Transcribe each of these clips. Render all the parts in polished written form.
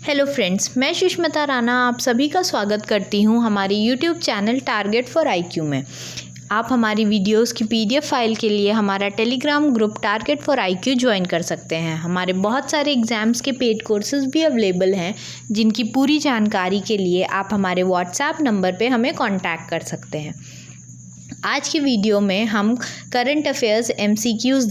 Hello friends, मैं सुष्मिता राणा आप सभी का स्वागत करती हूं हमारी YouTube channel target for IQ में। आप हमारी वीडियोस की पीडीएफ फाइल के लिए हमारा Telegram group target for IQ join कर सकते हैं। हमारे बहुत सारे एग्ज़ाम्स के पेड कोर्सेज भी अवेलेबल हैं, जिनकी पूरी जानकारी के लिए आप हमारे व्हाट्सएप नंबर पे हमें कॉन्टैक्ट कर सकते हैं। आज की वीडियो में हम करंट अफेयर्स MCQs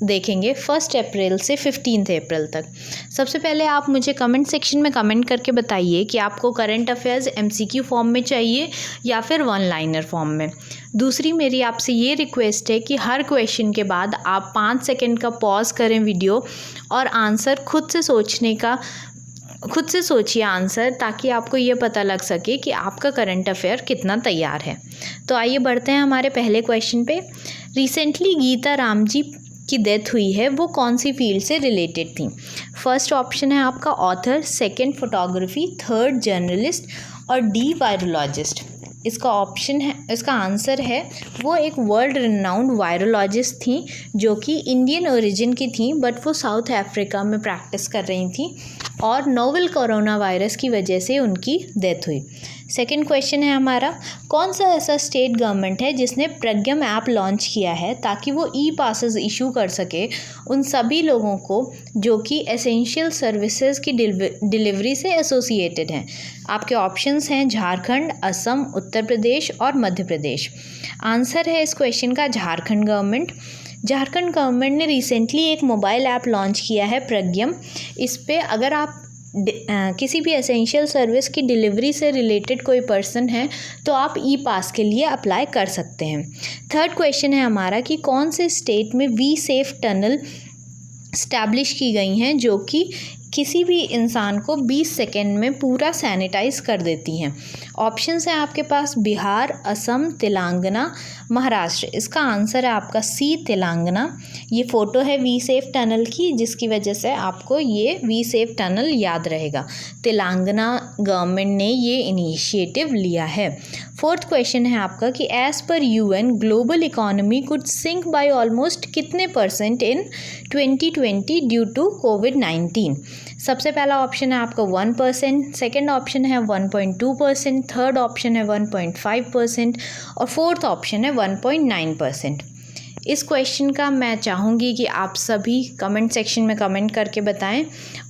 देखेंगे 1 अप्रैल से 15 अप्रैल तक। सबसे पहले आप मुझे कमेंट सेक्शन में कमेंट करके बताइए कि आपको करंट अफेयर्स MCQ फॉर्म में चाहिए या फिर वन लाइनर फॉर्म में। दूसरी मेरी आपसे ये रिक्वेस्ट है कि हर क्वेश्चन के बाद आप 5 सेकेंड का पॉज करें वीडियो और आंसर खुद से सोचिए आंसर, ताकि आपको ये पता लग सके कि आपका करंट अफेयर कितना तैयार है। तो आइए बढ़ते हैं हमारे पहले क्वेश्चन पे। रिसेंटली गीता राम जी की डेथ हुई है, वो कौन सी फील्ड से रिलेटेड थी? फर्स्ट ऑप्शन है आपका author, second photography, third journalist और डी वायरोलॉजिस्ट। इसका आंसर है वो एक वर्ल्ड रिनाउंड वायरोलॉजिस्ट थी, जो कि इंडियन ओरिजिन की थी, बट वो साउथ अफ्रीका में प्रैक्टिस कर रही थी और नोवेल कोरोना वायरस की वजह से उनकी डेथ हुई। सेकंड क्वेश्चन है हमारा, कौन सा ऐसा स्टेट गवर्नमेंट है जिसने प्रज्ञम ऐप लॉन्च किया है ताकि वो ई पासेस इशू कर सके उन सभी लोगों को जो कि एसेंशियल सर्विसेज की डिलीवरी से एसोसिएटेड हैं? आपके ऑप्शंस हैं झारखंड, असम, उत्तर प्रदेश और मध्य प्रदेश। आंसर है इस क्वेश्चन का झारखंड गवर्नमेंट। झारखंड गवर्नमेंट ने रिसेंटली एक मोबाइल ऐप लॉन्च किया है प्रज्ञम। इस पे अगर आप किसी भी एसेंशियल सर्विस की डिलीवरी से रिलेटेड कोई पर्सन है तो आप ई पास के लिए अप्लाई कर सकते हैं। थर्ड क्वेश्चन है हमारा कि कौन से स्टेट में वी सेफ टनल स्टैब्लिश की गई हैं जो कि किसी भी इंसान को 20 सेकेंड में पूरा सैनिटाइज कर देती हैं? ऑप्शंस हैं आपके पास बिहार, असम, तेलंगाना, महाराष्ट्र। इसका आंसर है आपका सी, तेलंगाना। ये फ़ोटो है वी सेफ टनल की, जिसकी वजह से आपको ये वी सेफ टनल याद रहेगा। तेलंगाना गवर्नमेंट ने ये इनिशिएटिव लिया है। फोर्थ क्वेश्चन है आपका कि एज़ पर UN global economy could sink by almost कितने % इन 2020 ड्यू टू कोविड-19? सबसे पहला ऑप्शन है आपका 1%, सेकेंड ऑप्शन है 1.2%, थर्ड ऑप्शन है 1.5% और फोर्थ ऑप्शन है 1.9%। इस क्वेश्चन का मैं चाहूँगी कि आप सभी कमेंट सेक्शन में कमेंट करके बताएं।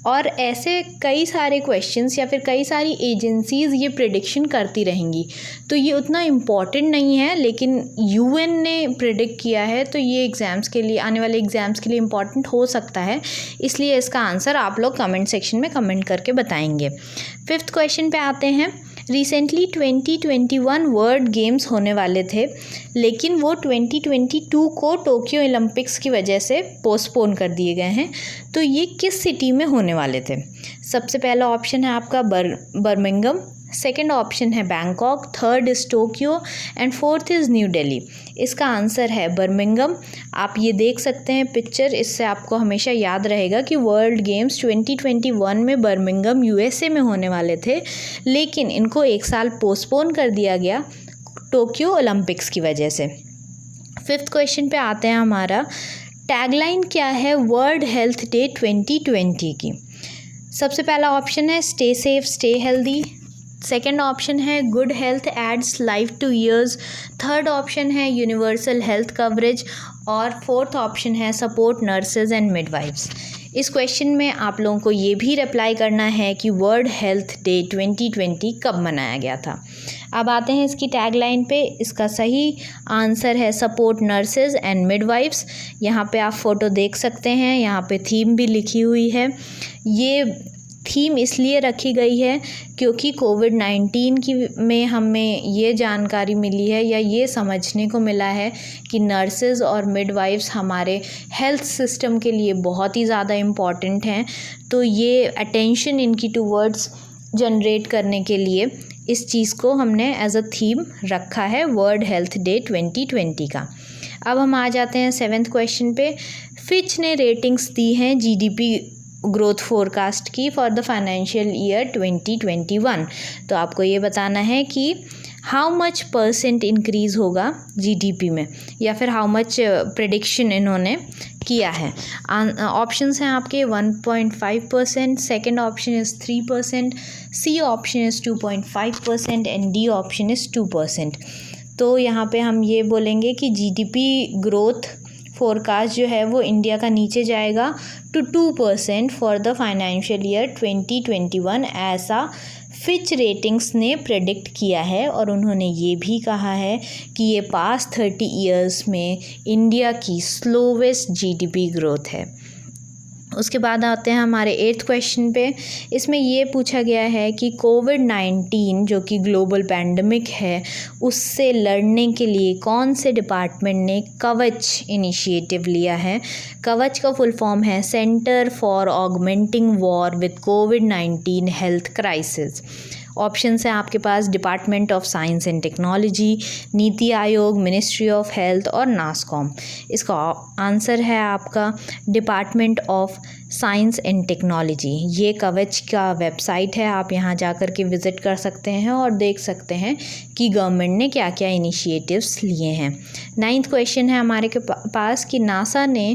और ऐसे कई सारे क्वेश्चंस या फिर कई सारी एजेंसीज़ ये प्रिडिक्शन करती रहेंगी, तो ये उतना इम्पॉर्टेंट नहीं है, लेकिन UN ने प्रिडिक्ट किया है तो ये एग्ज़ाम्स के लिए, आने वाले एग्ज़ाम्स के लिए इम्पॉर्टेंट हो सकता है। इसलिए इसका आंसर आप लोग कमेंट सेक्शन में कमेंट करके बताएंगे। फिफ्थ क्वेश्चन पे आते हैं। रिसेंटली 2021 वर्ल्ड गेम्स होने वाले थे, लेकिन वो 2022 को टोक्यो ओलंपिक्स की वजह से पोस्टपोन कर दिए गए हैं। तो ये किस सिटी में होने वाले थे? सबसे पहला ऑप्शन है आपका बर्मिंघम, सेकेंड ऑप्शन है Bangkok, third is Tokyo and fourth is new Delhi. इसका आंसर है बर्मिंघम। आप ये देख सकते हैं पिक्चर, इससे आपको हमेशा याद रहेगा कि वर्ल्ड गेम्स 2021 में बर्मिंघम USA में होने वाले थे, लेकिन इनको एक साल पोस्टपोन कर दिया गया टोक्यो ओलंपिक्स की वजह से। फिफ्थ क्वेश्चन पे आते हैं हमारा, टैगलाइन क्या है वर्ल्ड हेल्थ डे 2020 की? सबसे पहला ऑप्शन है stay safe stay healthy, second option है good health adds life to years, third option है यूनिवर्सल हेल्थ कवरेज और फोर्थ ऑप्शन है सपोर्ट नर्सेज एंड मिडवाइफ्स। इस क्वेश्चन में आप लोगों को ये भी रिप्लाई करना है कि वर्ल्ड हेल्थ डे 2020 कब मनाया गया था। अब आते हैं इसकी टैगलाइन पे। इसका सही आंसर है सपोर्ट नर्सेज एंड मिडवाइफ्स। यहाँ पे आप फ़ोटो देख सकते हैं, यहाँ पे थीम भी लिखी हुई है। ये थीम इसलिए रखी गई है क्योंकि कोविड-19 में हमें ये जानकारी मिली है या ये समझने को मिला है कि नर्सेज और मिडवाइफ्स हमारे हेल्थ सिस्टम के लिए बहुत ही ज़्यादा इम्पॉर्टेंट हैं। तो ये अटेंशन इनकी टूवर्ड्स जनरेट करने के लिए इस चीज़ को हमने एज अ थीम रखा है वर्ल्ड हेल्थ डे 2020 का। अब हम आ जाते हैं 7th क्वेश्चन पे। फिच ने रेटिंग्स दी हैं GDP ग्रोथ फोरकास्ट की फॉर द फाइनेंशियल ईयर 2021। तो आपको ये बताना है कि हाउ मच % इंक्रीज़ होगा GDP में, या फिर हाउ मच प्रेडिक्शन इन्होंने किया है। ऑप्शंस हैं आपके 1.5%, second option is 3%, C option is 2.5% and D option is 2%। तो यहाँ पे हम ये बोलेंगे कि जीडीपी ग्रोथ फोरकास्ट जो है वो इंडिया का नीचे जाएगा to 2% for the financial year 2021, ऐसा फिच रेटिंग्स ने प्रेडिक्ट किया है। और उन्होंने ये भी कहा है कि ये पास्ट 30 इयर्स में इंडिया की स्लोवेस्ट जीडीपी ग्रोथ है। उसके बाद आते हैं हमारे 8th क्वेश्चन पे। इसमें ये पूछा गया है कि कोविड-19 जो कि ग्लोबल पैंडमिक है, उससे लड़ने के लिए कौन से डिपार्टमेंट ने कवच इनिशिएटिव लिया है। कवच का फुल फॉर्म है centre for augmenting war with कोविड-19 हेल्थ क्राइसिस। ऑप्शंस हैं आपके पास department of science and technology, NITI Aayog, ministry of health और नासकॉम। इसका आंसर है आपका department of science and technology. ये कवच का वेबसाइट है, आप यहाँ जाकर के विज़िट कर सकते हैं और देख सकते हैं कि गवर्नमेंट ने क्या क्या इनिशिएटिव्स लिए हैं। 9th क्वेश्चन है हमारे के पास कि नासा ने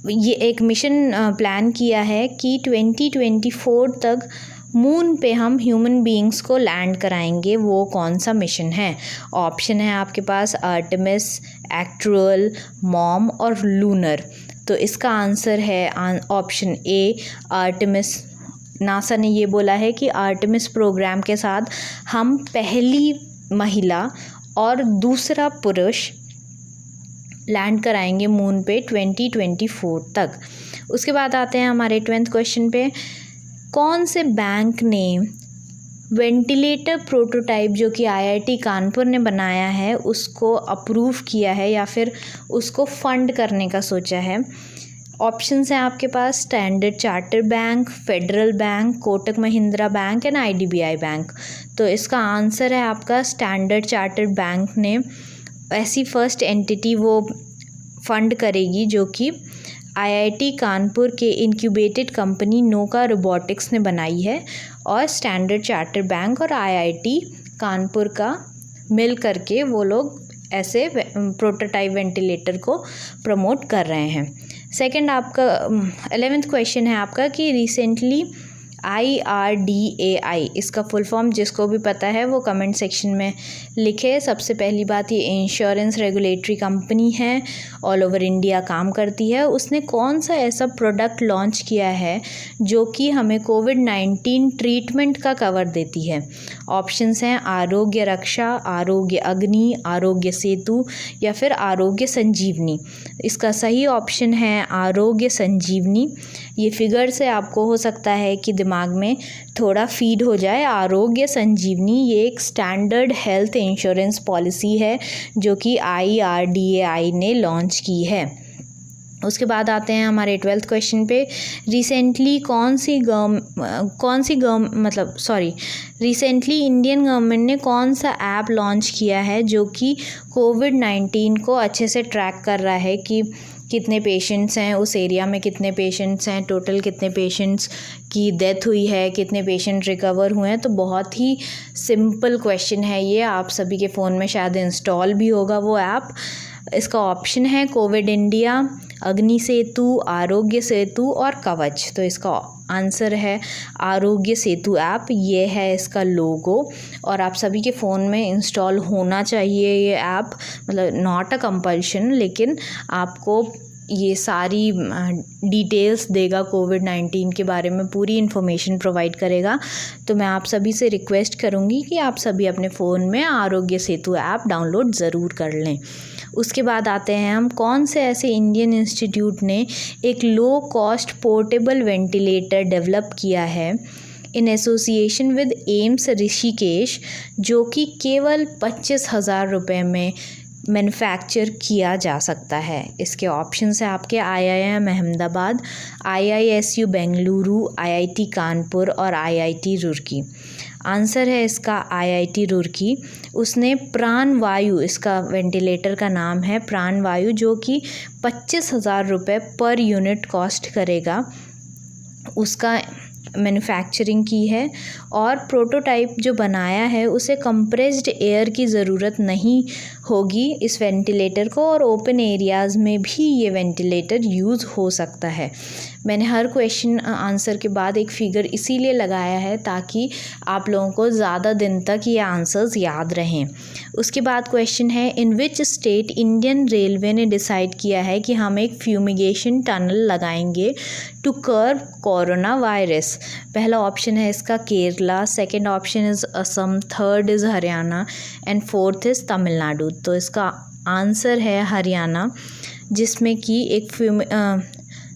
ये एक मिशन प्लान किया है कि 2024 तक मून पे हम ह्यूमन बीइंग्स को लैंड कराएंगे। वो कौन सा मिशन है। ऑप्शन है आपके पास आर्टेमिस, एक्ट्रुअल, मॉम और लूनर। तो इसका आंसर है ऑप्शन ए आर्टेमिस। नासा ने ये बोला है कि आर्टेमिस प्रोग्राम के साथ हम पहली महिला और दूसरा पुरुष लैंड कराएंगे मून पे 2024 तक। उसके बाद आते हैं हमारे 12th क्वेश्चन पे। कौन से बैंक ने वेंटिलेटर प्रोटोटाइप जो कि आईआईटी कानपुर ने बनाया है उसको अप्रूव किया है या फिर उसको फंड करने का सोचा है। ऑप्शंस हैं आपके पास Standard Chartered Bank, Federal Bank, Kotak Mahindra Bank and IDBI Bank. तो इसका आंसर है आपका स्टैंडर्ड चार्टर्ड बैंक ने ऐसी फर्स्ट एंटिटी वो फंड करेगी जो कि आईआईटी कानपुर के इंक्यूबेटेड कंपनी नोका रोबोटिक्स ने बनाई है। और स्टैंडर्ड चार्टर्ड बैंक और आईआईटी कानपुर का मिल करके वो लोग ऐसे प्रोटोटाइप वेंटिलेटर को प्रमोट कर रहे हैं। सेकंड आपका 11th क्वेश्चन है आपका कि रिसेंटली IRDAI, इसका फुल फॉर्म जिसको भी पता है वो कमेंट सेक्शन में लिखे। सबसे पहली बात, ये इंश्योरेंस रेगुलेटरी कंपनी है, ऑल ओवर इंडिया काम करती है। उसने कौन सा ऐसा प्रोडक्ट लॉन्च किया है जो कि हमें कोविड-19 ट्रीटमेंट का कवर देती है। ऑप्शंस हैं आरोग्य रक्षा, आरोग्य अग्नि, आरोग्य सेतु या फिर आरोग्य संजीवनी। इसका सही ऑप्शन है आरोग्य संजीवनी। ये फिगर से आपको हो सकता है कि दिमाग में थोड़ा फीड हो जाए। आरोग्य संजीवनी ये एक स्टैंडर्ड हेल्थ इंश्योरेंस पॉलिसी है जो कि IRDAI ने लॉन्च की है। उसके बाद आते हैं हमारे 12th क्वेश्चन पे। रिसेंटली रिसेंटली इंडियन गवर्नमेंट ने कौन सा ऐप लॉन्च किया है जो कि कोविड-19 को अच्छे से ट्रैक कर रहा है कि कितने पेशेंट्स हैं उस एरिया में, कितने पेशेंट्स हैं टोटल, कितने पेशेंट्स की डेथ हुई है, कितने पेशेंट रिकवर हुए हैं। तो बहुत ही सिंपल क्वेश्चन है ये, आप सभी के फ़ोन में शायद इंस्टॉल भी होगा वो ऐप। इसका ऑप्शन है कोविड इंडिया, अग्नि सेतु, आरोग्य सेतु और कवच। तो इसका आंसर है आरोग्य सेतु ऐप। ये है इसका लोगो और आप सभी के फ़ोन में इंस्टॉल होना चाहिए ये ऐप, मतलब नॉट अ कंपल्शन, लेकिन आपको ये सारी डिटेल्स देगा, कोविड-19 के बारे में पूरी इन्फॉर्मेशन प्रोवाइड करेगा। तो मैं आप सभी से रिक्वेस्ट करूँगी कि आप सभी अपने फ़ोन में आरोग्य सेतु ऐप डाउनलोड ज़रूर कर लें। उसके बाद आते हैं हम कौन से ऐसे इंडियन इंस्टीट्यूट ने एक low cost portable ventilator develop किया है in association with AIIMS Rishikesh, जो कि केवल 25,000 रुपये में मैन्युफैक्चर किया जा सकता है। इसके ऑप्शंस हैं आपके IIM Ahmedabad, IISU Bengaluru, IIT Kanpur और IIT रुड़की। आंसर है इसका IIT रुड़की। उसने प्राण वायु, इसका वेंटिलेटर का नाम है प्राण वायु, जो कि 25,000 रुपये पर यूनिट कॉस्ट करेगा। उसका मैन्युफैक्चरिंग की है और प्रोटोटाइप जो बनाया है उसे कंप्रेस्ड एयर की ज़रूरत नहीं होगी इस वेंटिलेटर को, और ओपन एरियाज़ में भी ये वेंटिलेटर यूज़ हो सकता है। मैंने हर क्वेश्चन आंसर के बाद एक फ़िगर इसीलिए लगाया है ताकि आप लोगों को ज़्यादा दिन तक ये आंसर्स याद रहें। उसके बाद क्वेश्चन है, इन विच स्टेट इंडियन रेलवे ने डिसाइड किया है कि हम एक फ्यूमिगेशन टनल लगाएंगे टू कर्व कोरोना वायरस। पहला ऑप्शन है इसका Kerala, second option is Assam, third is Haryana and fourth is Tamil Nadu. तो इसका आंसर है हरियाणा, जिसमें कि एक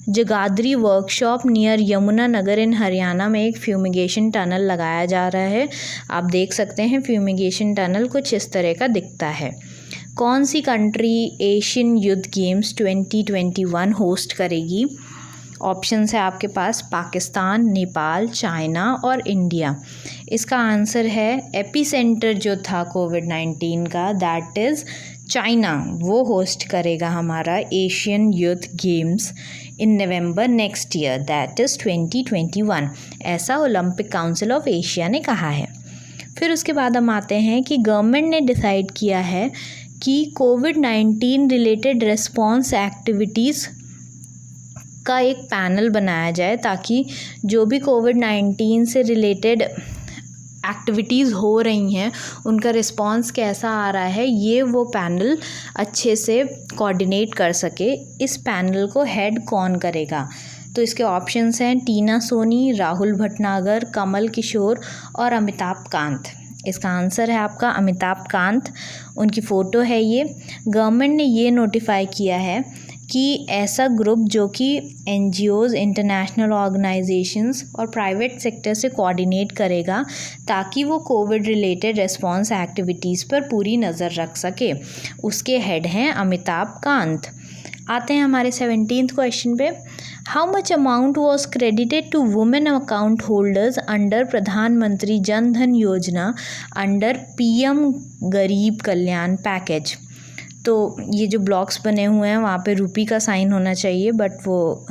जगाधरी वर्कशॉप नियर यमुना नगर इन हरियाणा में एक फ्यूमिगेशन टनल लगाया जा रहा है। आप देख सकते हैं फ्यूमिगेशन टनल कुछ इस तरह का दिखता है। कौन सी country Asian Youth Games 2021 host करेगी? ऑप्शंस है आपके पास पाकिस्तान, नेपाल, चाइना और इंडिया। इसका आंसर है एपिसेंटर जो था कोविड-19 का, दैट इज़ चाइना। वो होस्ट करेगा हमारा Asian Youth Games in November next year, that is 2021। ऐसा ओलंपिक काउंसिल ऑफ एशिया ने कहा है। फिर उसके बाद हम आते हैं कि गवर्नमेंट ने डिसाइड किया है कि कोविड-19 रिलेटेड रिस्पॉन्स एक्टिविटीज़ का एक पैनल बनाया जाए ताकि जो भी कोविड-19 से रिलेटेड एक्टिविटीज़ हो रही हैं उनका रिस्पॉन्स कैसा आ रहा है, ये वो पैनल अच्छे से कोऑर्डिनेट कर सके। इस पैनल को हेड कौन करेगा? तो इसके ऑप्शंस हैं टीना सोनी, राहुल भटनागर, कमल किशोर और अमिताभ कांत। इसका आंसर है आपका अमिताभ कांत। उनकी फ़ोटो है ये। गवर्नमेंट ने ये नोटिफाई किया है कि ऐसा ग्रुप जो कि NGOs, इंटरनेशनल ऑर्गेनाइजेशंस और प्राइवेट सेक्टर से कोऑर्डिनेट करेगा ताकि वो कोविड रिलेटेड रिस्पॉन्स एक्टिविटीज़ पर पूरी नज़र रख सके। उसके हेड हैं अमिताभ कांत। आते हैं हमारे 17th क्वेश्चन पे। How much amount was credited to women account holders under Pradhan Mantri Jan धन योजना अंडर PM गरीब कल्याण पैकेज? तो ये जो ब्लॉक्स बने हुए हैं वहाँ पे रुपी का साइन होना चाहिए, बट वो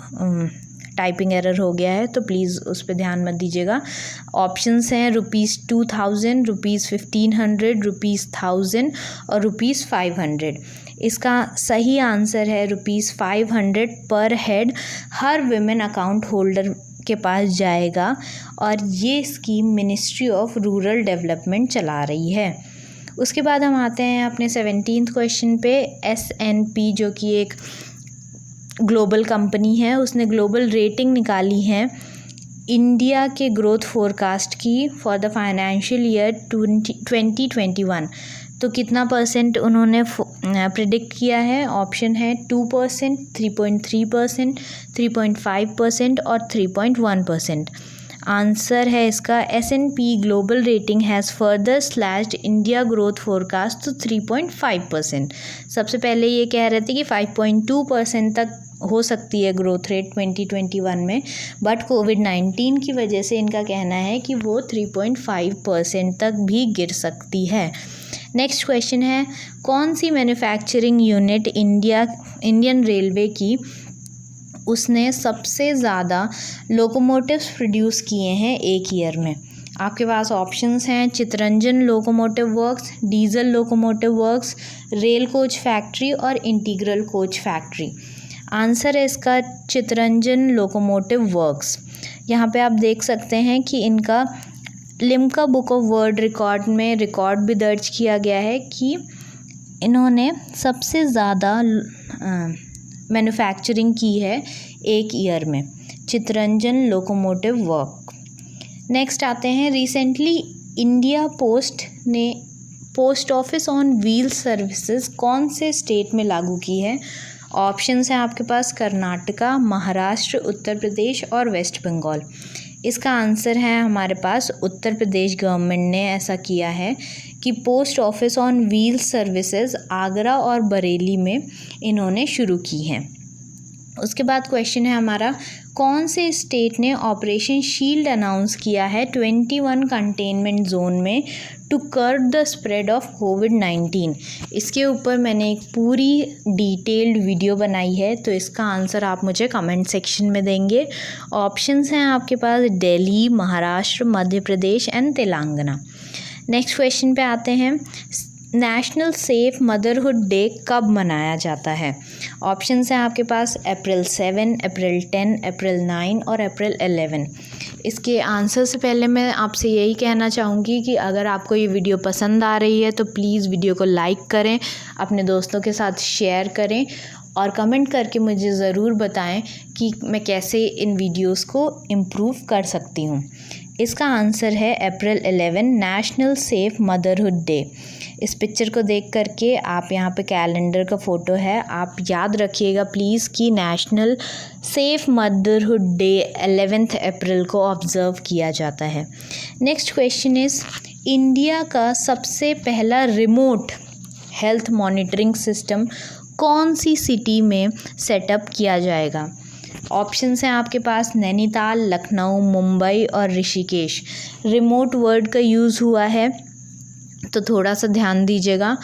टाइपिंग एरर हो गया है तो प्लीज़ उस पर ध्यान मत दीजिएगा। ऑप्शंस हैं ₹2000, ₹1500, ₹1000 और ₹500। इसका सही आंसर है ₹500 पर हेड हर विमेन अकाउंट होल्डर के पास जाएगा, और ये scheme ministry of rural development चला रही है। उसके बाद हम आते हैं अपने 17th क्वेश्चन पे। S&P जो कि एक ग्लोबल कंपनी है, उसने ग्लोबल रेटिंग निकाली है इंडिया के ग्रोथ फोरकास्ट की फॉर द फाइनेंशियल ईयर 2021। तो कितना % उन्होंने प्रिडिक्ट किया है? ऑप्शन है 2%, 3.3%, 3.5% और 3.1%। आंसर है इसका S&P global rating has further slashed India growth forecast to 3.5%। सबसे पहले ये कह रहे थे कि 5.2% तक हो सकती है ग्रोथ रेट 2021 में, बट कोविड-19 की वजह से इनका कहना है कि वो 3.5% तक भी गिर सकती है। नेक्स्ट क्वेश्चन है, कौन सी मैन्युफैक्चरिंग यूनिट इंडियन रेलवे की उसने सबसे ज़्यादा लोकोमोटिव्स प्रोड्यूस किए हैं एक ईयर में? आपके पास ऑप्शंस हैं Chittaranjan locomotive works, diesel locomotive works, rail coach factory और इंटीग्रल कोच फैक्ट्री। आंसर है इसका चितरंजन लोकोमोटिव वर्क्स। यहाँ पे आप देख सकते हैं कि इनका Limca book of world record में रिकॉर्ड भी दर्ज किया गया है कि इन्होंने सबसे ज़्यादा मैन्युफैक्चरिंग की है एक ईयर में, चितरंजन लोकोमोटिव वर्क। नेक्स्ट आते हैं, रिसेंटली इंडिया पोस्ट ने post office on wheel services कौन से स्टेट में लागू की है? ऑप्शंस हैं आपके पास कर्नाटका, महाराष्ट्र, उत्तर प्रदेश और वेस्ट बंगाल। इसका आंसर है हमारे पास उत्तर प्रदेश गवर्नमेंट ने ऐसा किया है कि post office on wheel services Agra और बरेली में इन्होंने शुरू की हैं। उसके बाद क्वेश्चन है हमारा, कौन से स्टेट ने ऑपरेशन शील्ड अनाउंस किया है 21 कंटेनमेंट जोन में to curb the spread of COVID. इसके ऊपर मैंने एक पूरी डिटेल्ड वीडियो बनाई है, तो इसका आंसर आप मुझे कमेंट सेक्शन में देंगे। ऑप्शंस हैं आपके पास Delhi, Maharashtra, Madhya Pradesh and Telangana. Next question पे आते हैं, नेशनल सेफ मदरहुड डे कब मनाया जाता है? ऑप्शंस हैं आपके पास अप्रैल 7, अप्रैल 10, अप्रैल 9 और अप्रैल 11। इसके आंसर से पहले मैं आपसे यही कहना चाहूँगी कि अगर आपको ये वीडियो पसंद आ रही है तो प्लीज़ वीडियो को लाइक करें, अपने दोस्तों के साथ शेयर करें और कमेंट करके मुझे ज़रूर बताएं कि मैं कैसे इन वीडियोस को इम्प्रूव कर सकती हूँ। इसका आंसर है अप्रैल 11, नेशनल सेफ मदरहुड डे। इस पिक्चर को देख करके आप यहाँ पे कैलेंडर का फ़ोटो है, आप याद रखिएगा प्लीज़ कि नेशनल सेफ मदरहुड डे 11 अप्रैल को ऑब्ज़र्व किया जाता है। नेक्स्ट क्वेश्चन इज़, इंडिया का सबसे पहला रिमोट हेल्थ मॉनिटरिंग सिस्टम कौन सी सिटी में सेटअप किया जाएगा? ऑप्शंस हैं आपके पास नैनीताल, लखनऊ, मुंबई और ऋषिकेश। रिमोट वर्ड का यूज़ हुआ है तो थोड़ा सा ध्यान दीजिएगा।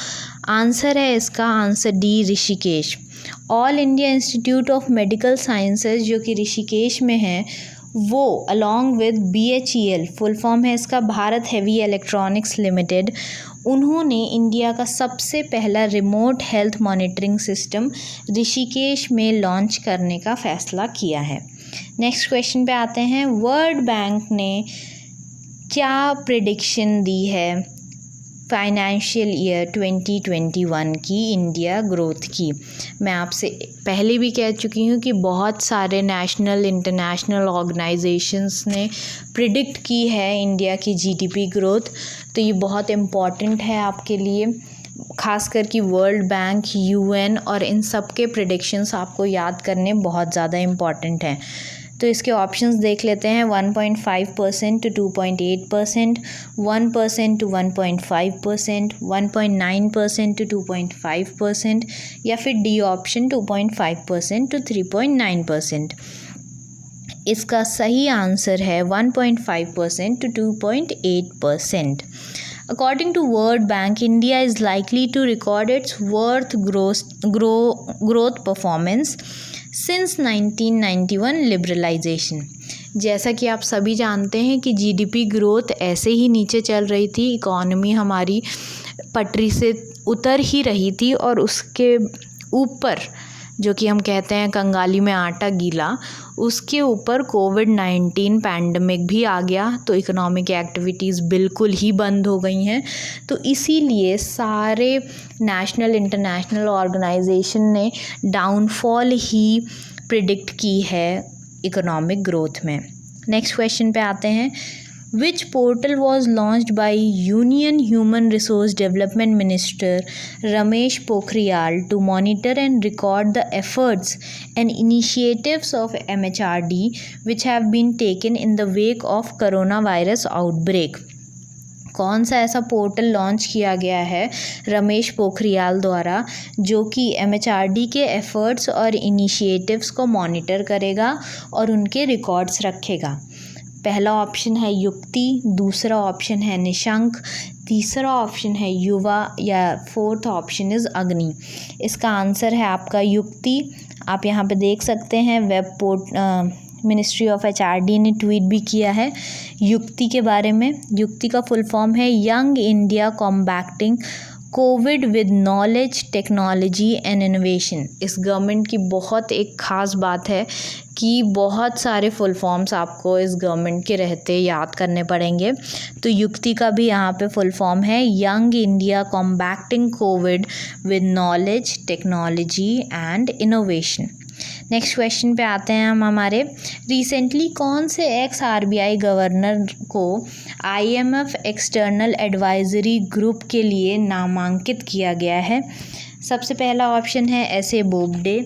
आंसर है इसका answer D, Rishikesh. All India institute of medical sciences जो कि ऋषिकेश में है, वो along with BHEL, full form है इसका भारत हेवी इलेक्ट्रॉनिक्स लिमिटेड, उन्होंने इंडिया का सबसे पहला remote health monitoring system Rishikesh में लॉन्च करने का फ़ैसला किया है। नेक्स्ट क्वेश्चन पे आते हैं, वर्ल्ड बैंक ने क्या प्रेडिक्शन दी है फाइनेंशियल ईयर 2021 की इंडिया ग्रोथ की? मैं आपसे पहले भी कह चुकी हूँ कि बहुत सारे नेशनल इंटरनेशनल ऑर्गेनाइजेशंस ने प्रिडिक्ट की है इंडिया की GDP ग्रोथ, तो ये बहुत इम्पॉर्टेंट है आपके लिए, खासकर कि वर्ल्ड बैंक, UN और इन सब के प्रिडिक्शंस आपको याद करने बहुत ज़्यादा इम्पॉर्टेंट हैं। तो इसके ऑप्शंस देख लेते हैं, 1.5% to 2.8%, 1% to 1.5%, 1.9% to 2.5% या फिर डी ऑप्शन 2.5% to 3.9%। इसका सही आंसर है 1.5% to 2.8%। According to World Bank, India is likely to record its worst growth performance since 1991 liberalisation. जैसा कि आप सभी जानते हैं कि GDP ग्रोथ ऐसे ही नीचे चल रही थी, इकॉनमी हमारी पटरी से उतर ही रही थी और उसके ऊपर जो कि हम कहते हैं कंगाली में आटा गीला, उसके ऊपर कोविड-19 पैंडमिक भी आ गया, तो इकोनॉमिक एक्टिविटीज़ बिल्कुल ही बंद हो गई हैं। तो इसीलिए सारे नेशनल इंटरनेशनल ऑर्गेनाइजेशन ने डाउनफॉल ही प्रिडिक्ट की है इकोनॉमिक ग्रोथ में। नेक्स्ट क्वेश्चन पे आते हैं, Which portal was launched by Union Human Resource Development Minister Ramesh Pokhriyal to monitor and record the efforts and initiatives of MHRD which have been taken in the wake of coronavirus outbreak? कौन सा ऐसा portal launch किया गया है रमेश पोखरियाल द्वारा जो कि MHRD के एफ़र्ट्स और इनिशिएटिव्स को मॉनिटर करेगा और उनके रिकॉर्ड्स रखेगा? पहला ऑप्शन है युक्ति, दूसरा ऑप्शन है निशंक, तीसरा ऑप्शन है युवा या फोर्थ ऑप्शन इज़ अग्नि। इसका आंसर है आपका युक्ति। आप यहाँ पे देख सकते हैं मिनिस्ट्री ऑफ HRD ने ट्वीट भी किया है युक्ति के बारे में। युक्ति का फुल फॉर्म है young India combating COVID with knowledge, technology and innovation. इस गवर्नमेंट की बहुत एक ख़ास बात है कि बहुत सारे फुल फॉर्म्स आपको इस गवर्नमेंट के रहते याद करने पड़ेंगे। तो युक्ति का भी यहाँ पे फुल फॉर्म है young India combating COVID with knowledge, technology and innovation. Next question पे आते हैं हम हमारे, रिसेंटली कौन से एक्स RBI गवर्नर को IMF एक्सटर्नल एडवाइजरी ग्रुप के लिए नामांकित किया गया है? सबसे पहला ऑप्शन है S.A. बोबडे,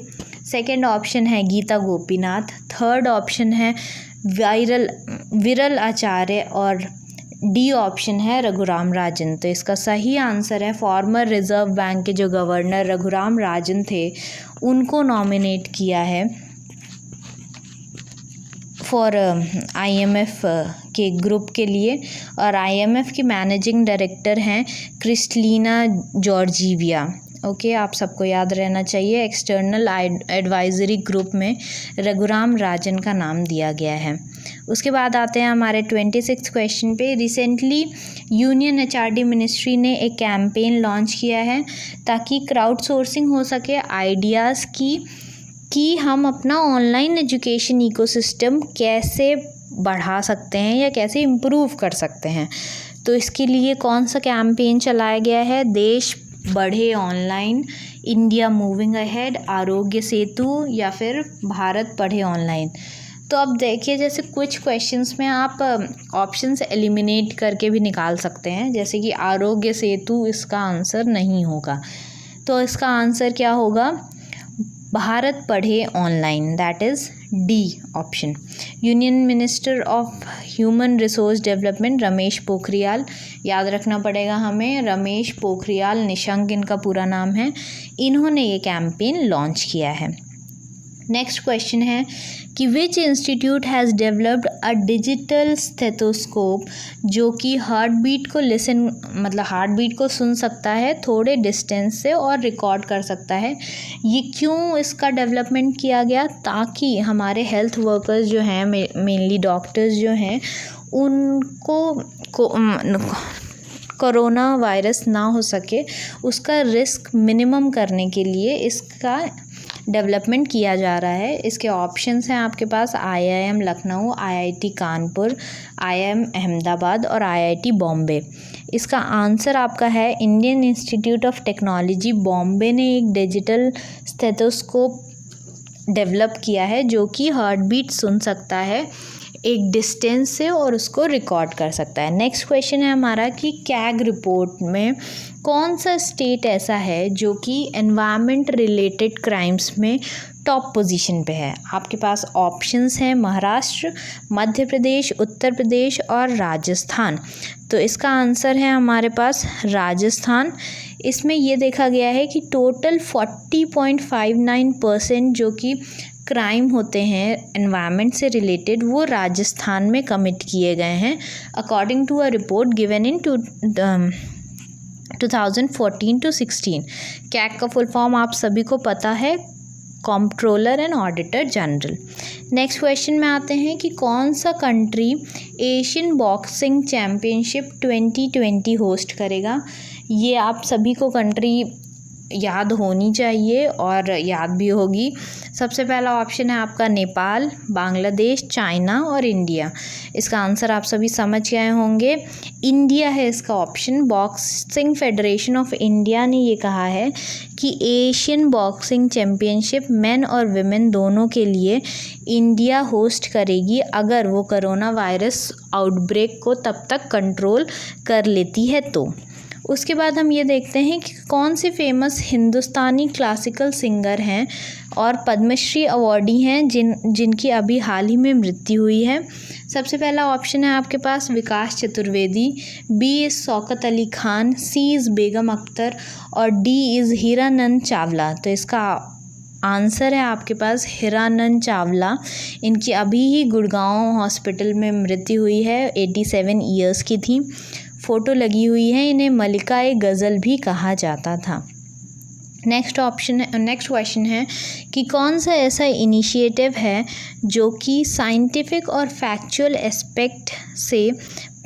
सेकेंड ऑप्शन है गीता गोपीनाथ, थर्ड ऑप्शन है विरल आचार्य और डी ऑप्शन है रघुराम राजन। तो इसका सही आंसर है फॉर्मर रिजर्व बैंक के जो गवर्नर रघुराम राजन थे उनको नॉमिनेट किया है फॉर IMF के ग्रुप के लिए, और IMF की मैनेजिंग डायरेक्टर हैं क्रिस्टलीना जॉर्जीविया। ओके, आप सबको याद रहना चाहिए। एक्सटर्नल एडवाइजरी ग्रुप में रघुराम राजन का नाम दिया गया है। उसके बाद आते हैं हमारे 26 क्वेश्चन पे। रिसेंटली यूनियन HRD मिनिस्ट्री ने एक कैंपेन लॉन्च किया है ताकि क्राउड सोर्सिंग हो सके आइडियाज़ की कि हम अपना ऑनलाइन एजुकेशन इकोसिस्टम कैसे बढ़ा सकते हैं या कैसे इम्प्रूव कर सकते हैं। तो इसके लिए कौन सा कैंपेन चलाया गया है? देश बढ़े online, India moving ahead, Aarogya Setu, या फिर भारत पढ़े ऑनलाइन। तो अब देखिए, जैसे कुछ क्वेश्चंस में आप ऑप्शंस एलिमिनेट करके भी निकाल सकते हैं, जैसे कि आरोग्य सेतु इसका आंसर नहीं होगा। तो इसका आंसर क्या होगा? भारत पढ़े online, that is D option. Union minister of human resource development Ramesh Pokhriyal, याद रखना पड़ेगा हमें, रमेश पोखरियाल निशंक इनका पूरा नाम है, इन्होंने ये कैंपेन लॉन्च किया है। नेक्स्ट क्वेश्चन है कि which institute has developed a digital stethoscope जो कि हार्ट बीट को हार्ट बीट को सुन सकता है थोड़े डिस्टेंस से और रिकॉर्ड कर सकता है। ये क्यों इसका डेवलपमेंट किया गया? ताकि हमारे हेल्थ वर्कर्स जो हैं, मेनली डॉक्टर्स जो हैं, उनको कोरोना वायरस ना हो सके, उसका रिस्क मिनिमम करने के लिए इसका डेवलपमेंट किया जा रहा है। इसके ऑप्शंस हैं आपके पास IIM Lucknow, IIT Kanpur, IIM Ahmedabad और IIT बॉम्बे। इसका आंसर आपका है Indian institute of technology Bombay ने एक डिजिटल स्टेथोस्कोप डेवलप किया है जो कि हार्ट बीट सुन सकता है एक डिस्टेंस से और उसको रिकॉर्ड कर सकता है। नेक्स्ट क्वेश्चन है हमारा कि कैग रिपोर्ट में कौन सा स्टेट ऐसा है जो कि एनवायरनमेंट रिलेटेड क्राइम्स में टॉप पोजीशन पे है? आपके पास ऑप्शंस हैं महाराष्ट्र, मध्य प्रदेश, उत्तर प्रदेश और राजस्थान। तो इसका आंसर है हमारे पास राजस्थान। इसमें ये देखा गया है कि टोटल 40.59% जो कि क्राइम होते हैं एनवायरनमेंट से रिलेटेड वो राजस्थान में कमिट किए गए हैं, according to a report given in 2014-16। CAG का फुल फॉर्म आप सभी को पता है, controller and auditor general. Next question में आते हैं कि कौन सा country Asian boxing championship 2020 host करेगा? ये आप सभी को कंट्री याद होनी चाहिए और याद भी होगी। सबसे पहला ऑप्शन है आपका नेपाल, बांग्लादेश, चाइना और इंडिया। इसका आंसर आप सभी समझ गए होंगे, इंडिया है इसका option. Boxing federation of India ने ये कहा है कि एशियन बॉक्सिंग चैम्पियनशिप मेन और विमेन दोनों के लिए इंडिया होस्ट करेगी अगर वो कोरोना वायरस आउटब्रेक को तब तक कंट्रोल कर लेती है तो। उसके बाद हम ये देखते हैं कि कौन से फेमस हिंदुस्तानी क्लासिकल सिंगर हैं और पद्मश्री अवॉर्डी हैं जिनकी अभी हाल ही में मृत्यु हुई है। सबसे पहला ऑप्शन है आपके पास Vikas Chaturvedi, B is Shaukat Ali Khan, C is Begum Akhtar और डी इज़ हीरानंद चावला। तो इसका आंसर है आपके पास हीरानंद चावला। इनकी अभी ही गुड़गांव हॉस्पिटल में मृत्यु हुई है, 87 ईयर्स की थी। फ़ोटो लगी हुई है, इन्हें मलिका-ए गज़ल भी कहा जाता था। नेक्स्ट क्वेश्चन है कि कौन सा ऐसा इनिशिएटिव है जो कि साइंटिफिक और फैक्चुअल एस्पेक्ट से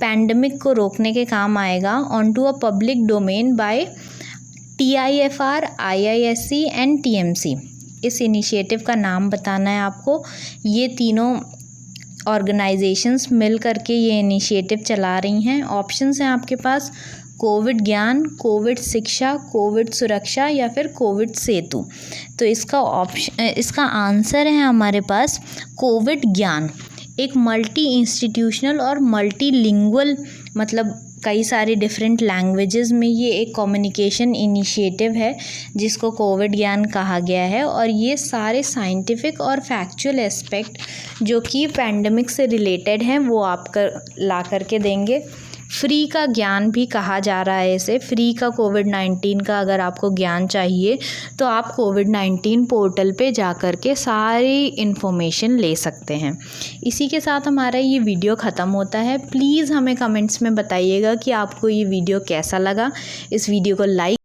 पैंडमिक को रोकने के काम आएगा on to a public domain by TIFR, IISc and TMC। इस इनिशिएटिव का नाम बताना है आपको। ये तीनों ऑर्गेनाइजेशंस मिल करके ये इनिशिएटिव चला रही हैं। ऑप्शंस हैं आपके पास कोविड ज्ञान, कोविड शिक्षा, कोविड सुरक्षा या फिर कोविड सेतु। तो इसका आंसर है हमारे पास कोविड ज्ञान। एक मल्टी इंस्टीट्यूशनल और मल्टीलिंगुअल मतलब कई सारी डिफरेंट लैंग्वेजेस में ये एक कम्युनिकेशन इनिशिएटिव है जिसको कोविड ज्ञान कहा गया है। और ये सारे साइंटिफिक और फैक्चुअल एस्पेक्ट जो कि पैंडमिक से रिलेटेड हैं वो आप ला करके देंगे। फ्री का ज्ञान भी कहा जा रहा है इसे। फ्री का कोविड-19 का अगर आपको ज्ञान चाहिए तो आप कोविड-19 पोर्टल पे जा कर के सारी इन्फॉर्मेशन ले सकते हैं। इसी के साथ हमारा ये वीडियो ख़त्म होता है। प्लीज़ हमें कमेंट्स में बताइएगा कि आपको ये वीडियो कैसा लगा। इस वीडियो को लाइक